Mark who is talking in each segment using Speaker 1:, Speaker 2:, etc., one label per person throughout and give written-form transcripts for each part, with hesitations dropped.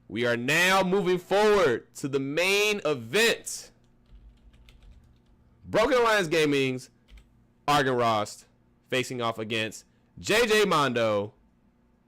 Speaker 1: We are now moving forward to the main event. Broken Alliance Gaming's Argenrost facing off against JJmondo.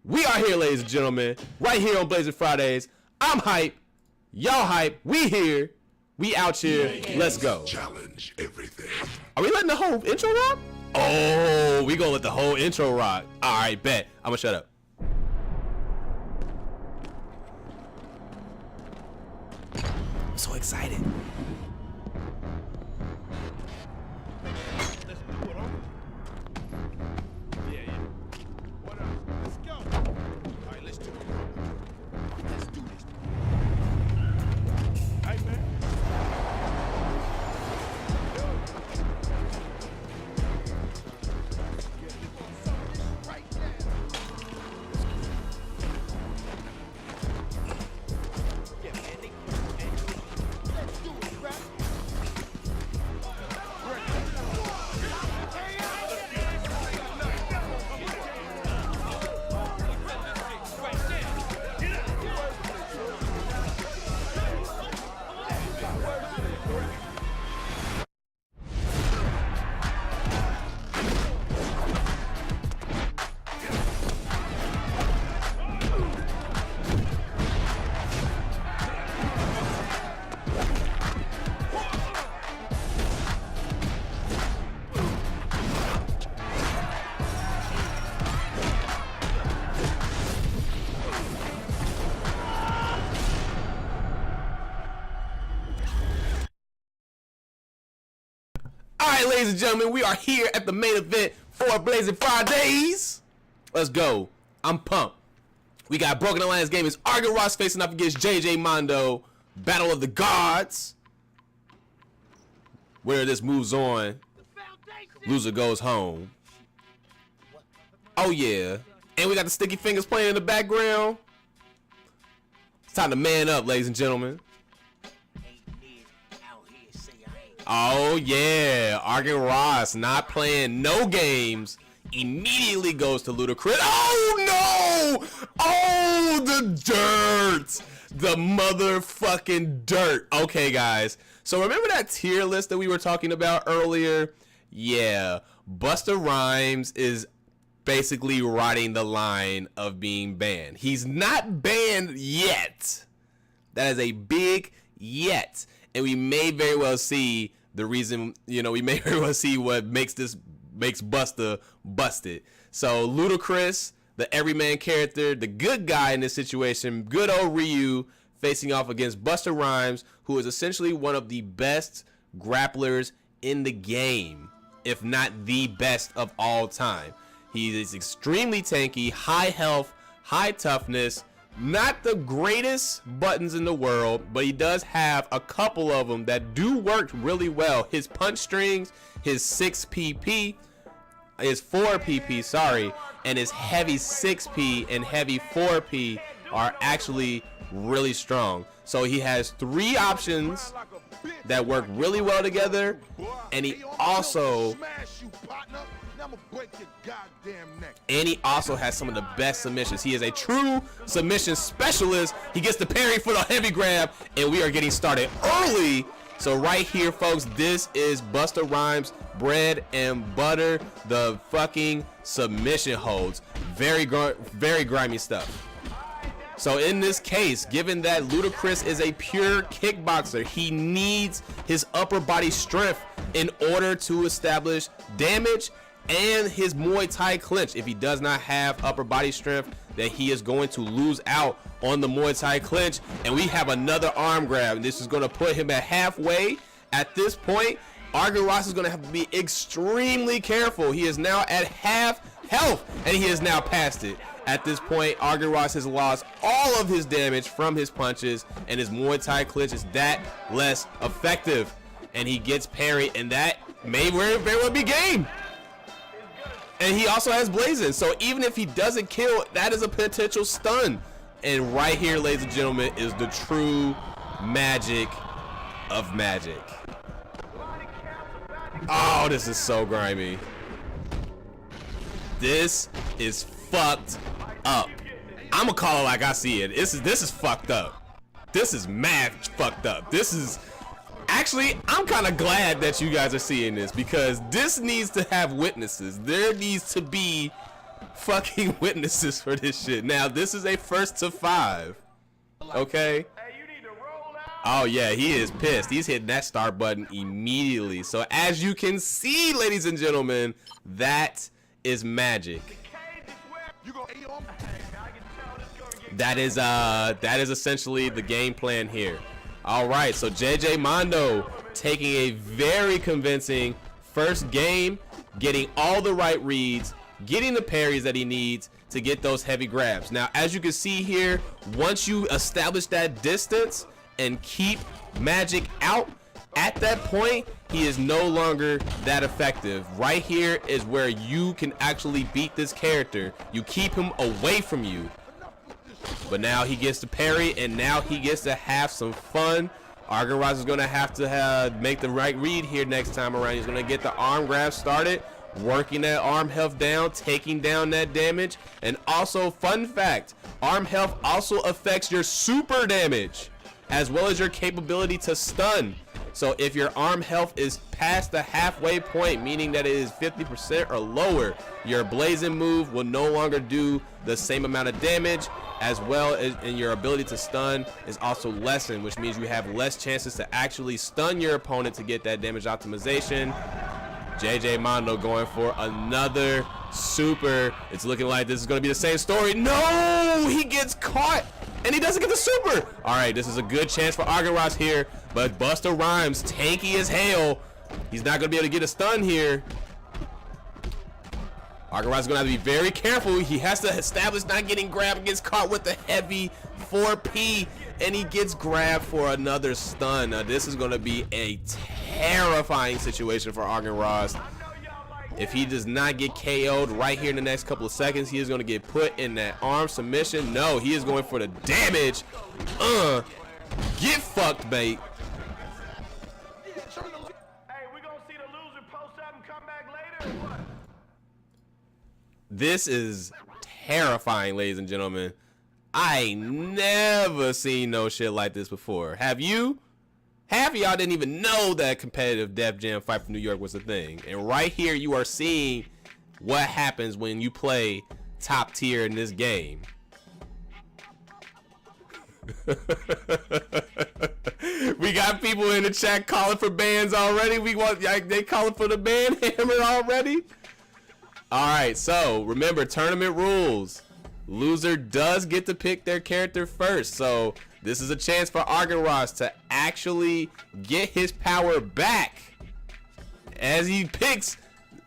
Speaker 1: We are here, ladies and gentlemen, right here on BxA Fridays. I'm hype. Y'all hype. We here. We out here. Let's go.
Speaker 2: Challenge everything.
Speaker 1: Are we letting the whole intro rock? Oh, we gonna let the whole intro rock. All right, bet. I'm gonna shut up. I'm so excited.
Speaker 3: Let's do it, huh? Yeah. What else? Let's go. All right, let's do it. Let's do this. Hey, man. Right now. Yeah, man. Let's do it, rap.
Speaker 1: Alright, ladies and gentlemen, we are here at the main event for BxA Fridays. Let's go. I'm pumped. We got Broken Alliance Gaming's Argenrost facing up against JJmondo. Battle of the Gods. Where this moves on, loser goes home. Oh yeah. And we got the sticky fingers playing in the background. It's time to man up, ladies and gentlemen. Oh yeah, Argenrost not playing no games. Immediately goes to Ludacris. Oh no! Oh, the dirt! The motherfucking dirt. Okay, guys. So remember that tier list that we were talking about earlier? Yeah, Busta Rhymes is basically riding the line of being banned. He's not banned yet. That is a big yet. And we may very well see the reason, we may very well see what makes Busta busted. So Ludacris, the everyman character, the good guy in this situation, good old Ryu, facing off against Busta Rhymes, who is essentially one of the best grapplers in the game, if not the best of all time. He is extremely tanky, high health, high toughness, not the greatest buttons in the world, but he does have a couple of them that do work really well. His punch strings, his 6 PP, his 4 PP, sorry, and his heavy 6P and heavy 4P are actually really strong. So he has 3 options that work really well together, and he also has some of the best submissions. He is a true submission specialist. He gets the parry for the heavy grab, and we are getting started early. So right here, folks, this is Busta Rhymes' bread and butter, the fucking submission holds. Very grimy stuff. So in this case, given that Ludacris is a pure kickboxer, he needs his upper body strength in order to establish damage and his Muay Thai clinch. If he does not have upper body strength, then he is going to lose out on the Muay Thai clinch. And we have another arm grab, and this is going to put him at halfway. At this point, Argenrost is going to have to be extremely careful. He is now at half health, and he is now past it. At this point, Argenrost has lost all of his damage from his punches, and his Muay Thai clinch is that less effective. And he gets parried, and that may very well be game. And he also has blazing, so even if he doesn't kill, that is a potential stun. And right here, ladies and gentlemen, is the true magic of magic. Oh, this is so grimy. This is fucked up. I'ma call it like I see it. This is fucked up. This is mad fucked up. This is actually, I'm kind of glad that you guys are seeing this because this needs to have witnesses. There needs to be fucking witnesses for this shit. Now, this is a 1st to 5. Okay? Oh yeah, he is pissed. He's hitting that start button immediately. So as you can see, ladies and gentlemen, that is magic. That is essentially the game plan here. All right, so JJmondo taking a very convincing first game, getting all the right reads, getting the parries that he needs to get those heavy grabs. Now, as you can see here, once you establish that distance and keep magic out, at that point, he is no longer that effective. Right here is where you can actually beat this character. You keep him away from you. But now he gets to parry, and now he gets to have some fun. Argenrost is going to have to make the right read here next time around. He's going to get the arm grab started, working that arm health down, taking down that damage. And also, fun fact, arm health also affects your super damage, as well as your capability to stun. So if your arm health is past the halfway point, meaning that it is 50% or lower, your blazing move will no longer do the same amount of damage, as well as and your ability to stun is also lessened, which means you have less chances to actually stun your opponent to get that damage optimization. JJmondo going for another super. It's looking like this is going to be the same story. No, he gets caught and he doesn't get the super. All right, this is a good chance for Argenrost here, but Busta Rhymes, tanky as hell. He's not going to be able to get a stun here. Argenrost is going to have to be very careful. He has to establish not getting grabbed, gets caught with the heavy 4P, and he gets grabbed for another stun. Now, this is going to be a terrifying situation for Argenrost. If he does not get KO'd right here in the next couple of seconds, he is going to get put in that arm submission. No, he is going for the damage. Get fucked, mate. This is terrifying, ladies and gentlemen. I ain't never seen no shit like this before. Have you? Half of y'all didn't even know that competitive Def Jam Fight for New York was a thing. And right here, you are seeing what happens when you play top tier in this game. We got people in the chat calling for bans already. They calling for the ban hammer already. All right, so remember, tournament rules. Loser does get to pick their character first. So this is a chance for Argenrost to actually get his power back as he picks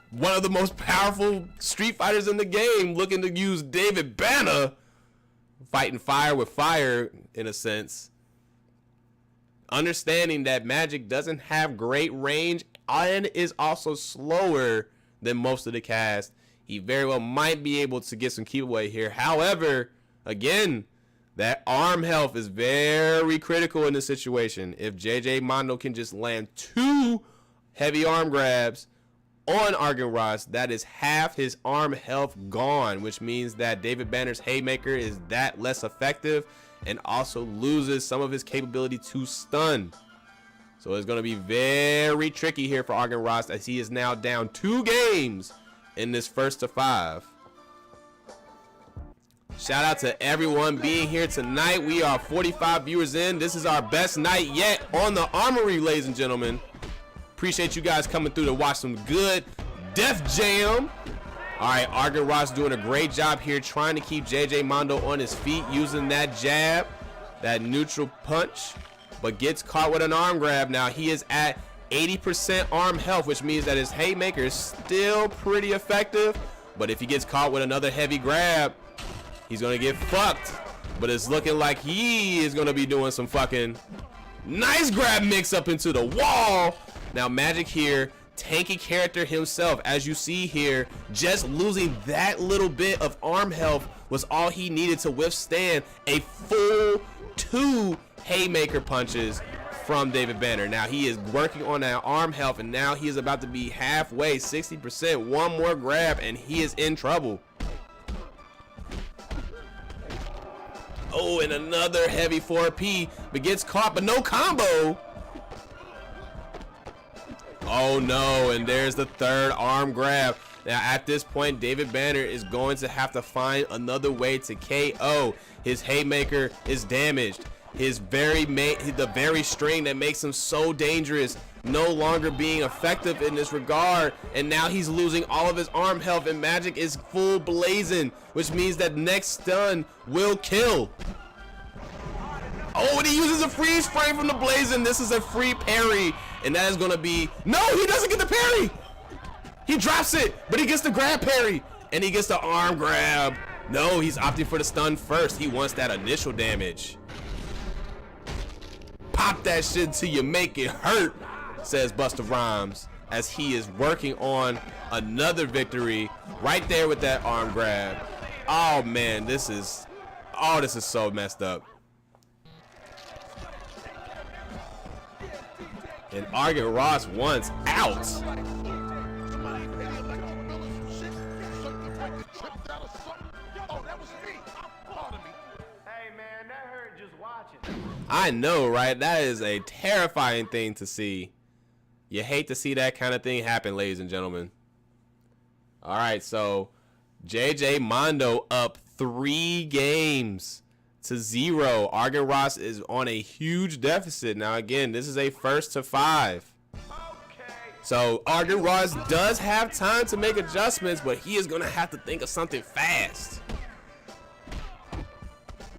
Speaker 1: one of the most powerful Street Fighters in the game, looking to use David Banner, fighting fire with fire in a sense. Understanding that Magic doesn't have great range and is also slower than most of the cast, he very well might be able to get some keep away here. However, again, that arm health is very critical in this situation. If JJmondo can just land 2 heavy arm grabs on Argenrost, that is half his arm health gone, which means that David Banner's haymaker is that less effective and also loses some of his capability to stun. So it's going to be very tricky here for Argenrost, as he is now down 2 games in this 1st to 5. Shout out to everyone being here tonight. We are 45 viewers in. This is our best night yet on the Armory, ladies and gentlemen. Appreciate you guys coming through to watch some good Def Jam. All right, Argenrost doing a great job here trying to keep JJmondo on his feet, using that jab, that neutral punch, but gets caught with an arm grab. Now he is at 80% arm health, which means that his haymaker is still pretty effective, but if he gets caught with another heavy grab, he's gonna get fucked. But it's looking like he is gonna be doing some fucking nice grab mix up into the wall. Now Magic here, tanky character himself, as you see here, just losing that little bit of arm health was all he needed to withstand a full 2 haymaker punches from David Banner. Now he is working on that arm health, and now he is about to be halfway, 60%. One more grab and he is in trouble. Oh, and another heavy 4P, but gets caught, but no combo. Oh no, and there's the third arm grab. Now at this point, David Banner is going to have to find another way to KO. His haymaker is damaged. The very string that makes him so dangerous no longer being effective in this regard, and now he's losing all of his arm health, and magic is full blazing, which means that next stun will kill. Oh, and he uses a freeze frame from the blazing. This is a free parry, and that is gonna be, no, he doesn't get the parry. He drops it, but he gets the grab parry, and he gets the arm grab. No, he's opting for the stun first. He wants that initial damage. Pop that shit till you make it hurt, says Busta Rhymes, as he is working on another victory right there with that arm grab. Oh man, this is so messed up. And Argenrost once out. I know, right? That is a terrifying thing to see. You hate to see that kind of thing happen, ladies and gentlemen. All right, so JJmondo up 3 games to 0. Argenrost is on a huge deficit. Now, again, this is a 1st to 5. So Argenrost does have time to make adjustments, but he is going to have to think of something fast.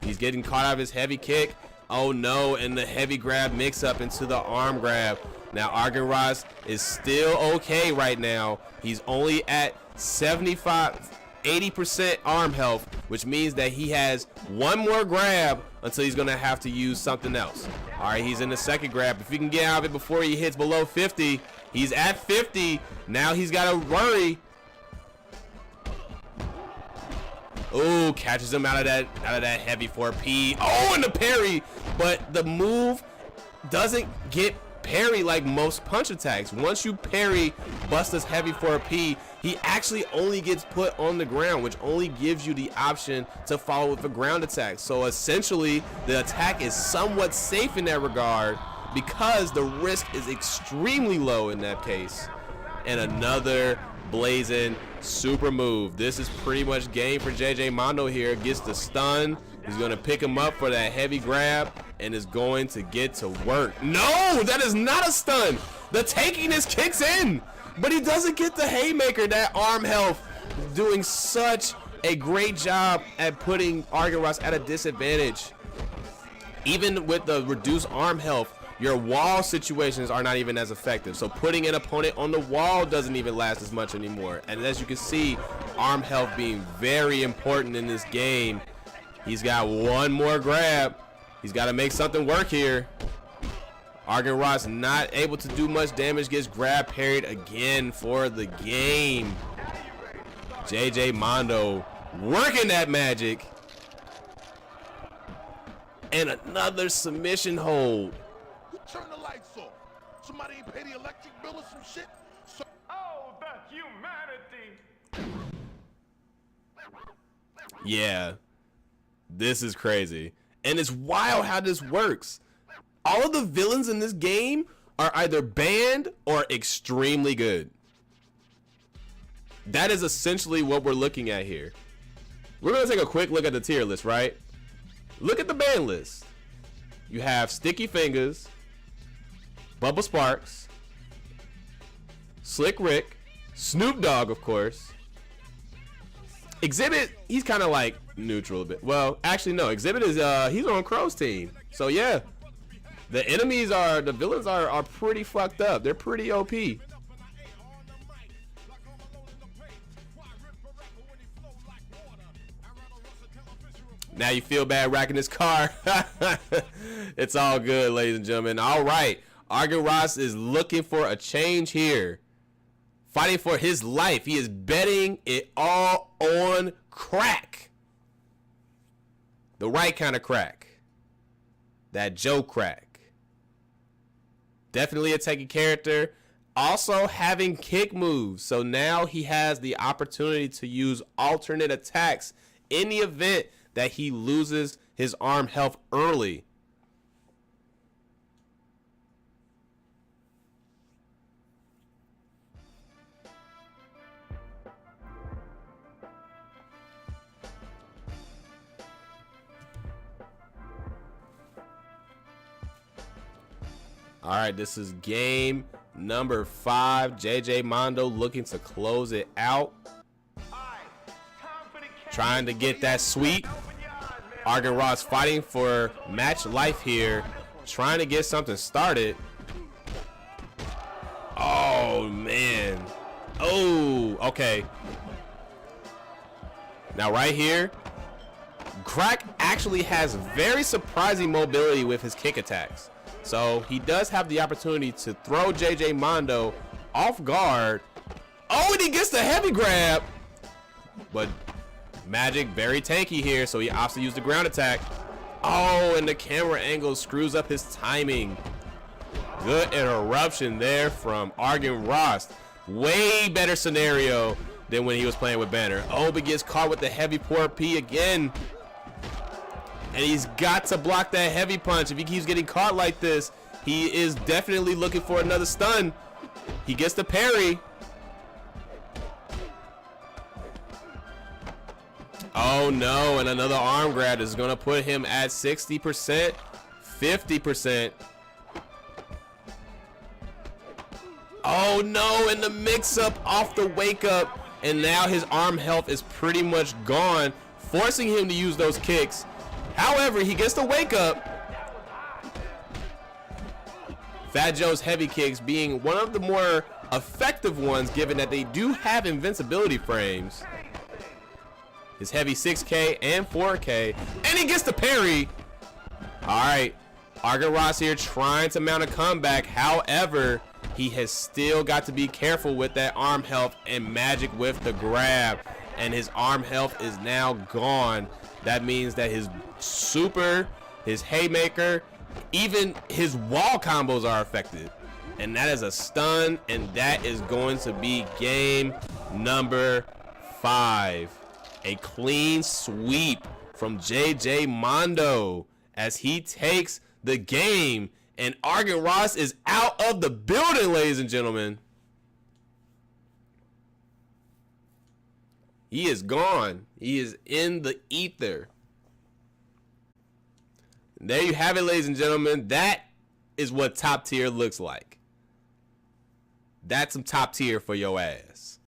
Speaker 1: He's getting caught out of his heavy kick. Oh no, and the heavy grab mix up into the arm grab. Now Argenrost is still okay right now. He's only at 80% arm health, which means that he has one more grab until he's gonna have to use something else. All right, he's in the second grab. If he can get out of it before he hits below 50, he's at 50. Now he's gotta worry. Oh, catches him out of that heavy 4P. Oh, and the parry, but the move doesn't get parry like most punch attacks. Once you parry Busta's heavy 4P, he actually only gets put on the ground, which only gives you the option to follow with a ground attack. So essentially, the attack is somewhat safe in that regard because the risk is extremely low in that case. And another blazing super move. This is pretty much game for JJmondo here. Gets the stun. He's going to pick him up for that heavy grab and is going to get to work. No, that is not a stun. The takiness kicks in, but he doesn't get the haymaker. That arm health doing such a great job at putting Argenrost at a disadvantage. Even with the reduced arm health, your wall situations are not even as effective. So putting an opponent on the wall doesn't even last as much anymore. And as you can see, arm health being very important in this game. He's got one more grab. He's got to make something work here. Argenrost not able to do much damage, gets grab parried again for the game. JJmondo working that magic. And another submission hold.
Speaker 3: Turn the lights off. Somebody ain't pay the electric bill or some shit.
Speaker 2: Oh, the humanity.
Speaker 1: Yeah, this is crazy. And it's wild how this works. All of the villains in this game are either banned or extremely good. That is essentially what we're looking at here. We're going to take a quick look at the tier list, right? Look at the ban list. You have Sticky Fingers, Bubba Sparks, Slick Rick, Snoop Dogg, of course. Exhibit, he's kind of like neutral a bit. Well, actually no, Exhibit is he's on Crow's team. So yeah, the villains are pretty fucked up. They're pretty OP. Now you feel bad racking this car. It's all good, ladies and gentlemen. All right. Argenrost is looking for a change here. Fighting for his life. He is betting it all on crack. The right kind of crack. That Joe crack. Definitely a tanky character. Also having kick moves. So now he has the opportunity to use alternate attacks in the event that he loses his arm health early. All right, this is game number 5. JJmondo looking to close it out. Trying to get that sweep. Argenrost fighting for match life here. Trying to get something started. Oh, man. Oh, okay. Now right here, Crack actually has very surprising mobility with his kick attacks. So he does have the opportunity to throw JJmondo off guard. Oh, and he gets the heavy grab. But Magic very tanky here, so he opts to use the ground attack. Oh, and the camera angle screws up his timing. Good interruption there from Argenrost. Way better scenario than when he was playing with Banner. Oh, but gets caught with the heavy poor P again. And he's got to block that heavy punch. If he keeps getting caught like this, he is definitely looking for another stun. He gets the parry. Oh no, and another arm grab is going to put him at 60%, 50%. Oh no, and the mix-up off the wake-up. And now his arm health is pretty much gone, forcing him to use those kicks. However, he gets the wake up. Fat Joe's heavy kicks being one of the more effective ones, given that they do have invincibility frames. His heavy 6K and 4K, and he gets the parry. All right, Argenrost here trying to mount a comeback. However, he has still got to be careful with that arm health and Magic with the grab, and his arm health is now gone. That means that his super, his haymaker, even his wall combos are affected. And that is a stun, and that is going to be game number 5. A clean sweep from JJmondo as he takes the game, and Argenrost is out of the building, ladies and gentlemen. He is gone. He is in the ether. There you have it, ladies and gentlemen. That is what top tier looks like. That's some top tier for your ass.